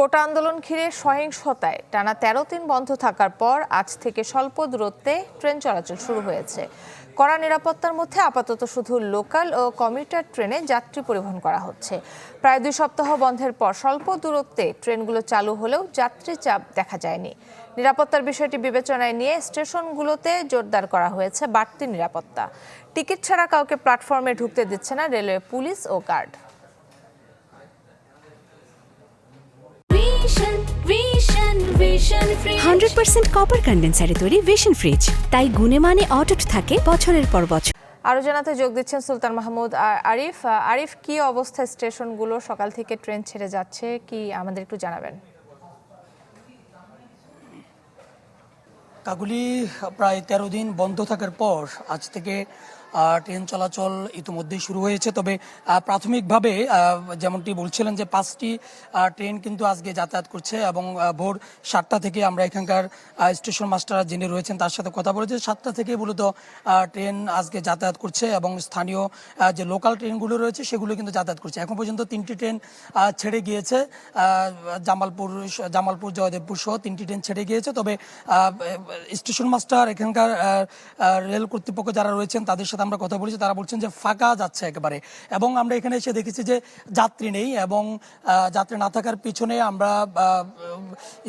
কোটা আন্দোলন ঘিরে সহিংসতায় টানা ১৩ দিন বন্ধ থাকার পর আজ থেকে স্বল্প দূরত্বে ট্রেন চলাচল শুরু হয়েছে। কড়া নিরাপত্তার মধ্যে আপাতত শুধু লোকাল ও কমিউটার ট্রেনে যাত্রী পরিবহন করা হচ্ছে। প্রায় ২ সপ্তাহ বন্ধের পর স্বল্প দূরত্বে ট্রেনগুলো চালু হলেও যাত্রী চাপ দেখা যায়নি। নিরাপত্তার বিষয়টি বিবেচনায় নিয়ে স্টেশনগুলোতে জোরদার করা হয়েছে বাড়তি নিরাপত্তা। টিকিট ছাড়া কাউকে প্ল্যাটফর্মে ঢুকতে দিচ্ছে না রেলওয়ে পুলিশ ও গার্ড। 100% কপার কন্ডেন্সারে তৈরি ভিশন ফ্রিজ, তাই গুণে মানে অটুট থাকে বছরের পর বছর। আরো জানাতে যোগ দিচ্ছেন সুলতান মাহমুদ আরিফ। আরিফ, কি অবস্থায় স্টেশনগুলো? সকাল থেকে ট্রেন ছেড়ে যাচ্ছে কি, আমাদের একটু জানাবেন। কাগুলি প্রায় ১৩ দিন বন্ধ থাকার পর আজ থেকে ট্রেন চলাচল ইতিমধ্যেই শুরু হয়েছে। তবে প্রাথমিকভাবে যেমনটি বলছিলেন যে ৫টি ট্রেন কিন্তু আজকে যাতায়াত করছে এবং ভোর ৭টা থেকে আমরা এখানকার স্টেশন মাস্টার যিনি রয়েছেন তার সাথে কথা বলেছি। ৭টা থেকে মূলত ট্রেন আজকে যাতায়াত করছে এবং স্থানীয় যে লোকাল ট্রেনগুলো রয়েছে সেগুলো কিন্তু যাতায়াত করছে। এখন পর্যন্ত ৩টি ট্রেন ছেড়ে গিয়েছে, জামালপুর জয়দেবপুর সহ ৩টি ট্রেন ছেড়ে গিয়েছে। তবে স্টেশন মাস্টার এখানকার রেল কর্তৃপক্ষ যারা রয়েছেন তাদের সাথে আমরা কথা বলেছি, তারা বলছেন যে ফাঁকা যাচ্ছে একেবারে। এবং আমরা এখানে এসে দেখেছি যে যাত্রী নেই এবং যাত্রী না থাকার পিছনে আমরা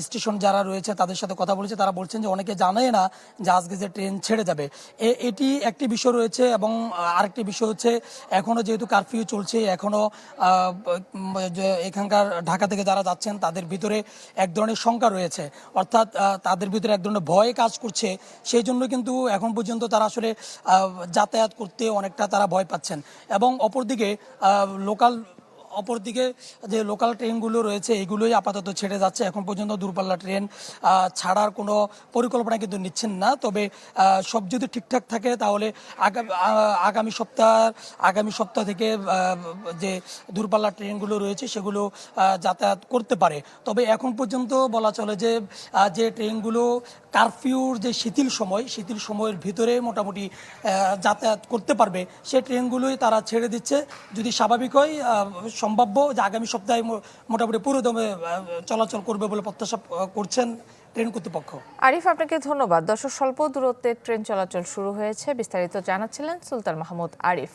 স্টেশন যারা রয়েছে তাদের সাথে কথা বলেছি, তারা বলছেন যে অনেকে জানে না যে আজকে যে ট্রেন ছেড়ে যাবে। এটি একটি বিষয় রয়েছে এবং আরেকটি বিষয় হচ্ছে এখনো যেহেতু কারফিউ চলছে, এখনো এখানকার ঢাকা থেকে যারা যাচ্ছেন তাদের ভিতরে এক ধরনের শঙ্কা রয়েছে, অর্থাৎ তাদের ভিতরে এক ধরনের ভয় কাজ করছে। সেই জন্য কিন্তু এখন পর্যন্ত তারা আসলে যাতায়াত করতে অনেকটা তারা ভয় পাচ্ছেন। এবং অপরদিকে যে লোকাল ট্রেনগুলো রয়েছে এগুলোই আপাতত ছেড়ে যাচ্ছে। এখন পর্যন্ত দূরপাল্লা ট্রেন ছাড়ার কোনো পরিকল্পনা কিন্তু নিচ্ছেন না। তবে সব যদি ঠিকঠাক থাকে তাহলে আগামী সপ্তাহ থেকে যে দূরপাল্লা ট্রেনগুলো রয়েছে সেগুলো যাতায়াত করতে পারে। তবে এখন পর্যন্ত বলা চলে যে ট্রেনগুলো কারফিউর যে শিথিল সময়ের ভিতরে মোটামুটি যাতায়াত করতে পারবে সেই ট্রেনগুলোই তারা ছেড়ে দিচ্ছে। যদি স্বাভাবিক হয় সম্ভাব্য যে আগামী সপ্তাহে মোটামুটি পুরোদমে চলাচল করবে বলে প্রত্যাশা করছেন ট্রেন কর্তৃপক্ষ। আরিফ, আপনাকে ধন্যবাদ। দর্শক, স্বল্প দূরত্বে ট্রেন চলাচল শুরু হয়েছে, বিস্তারিত জানাচ্ছিলেন সুলতান মাহমুদ আরিফ।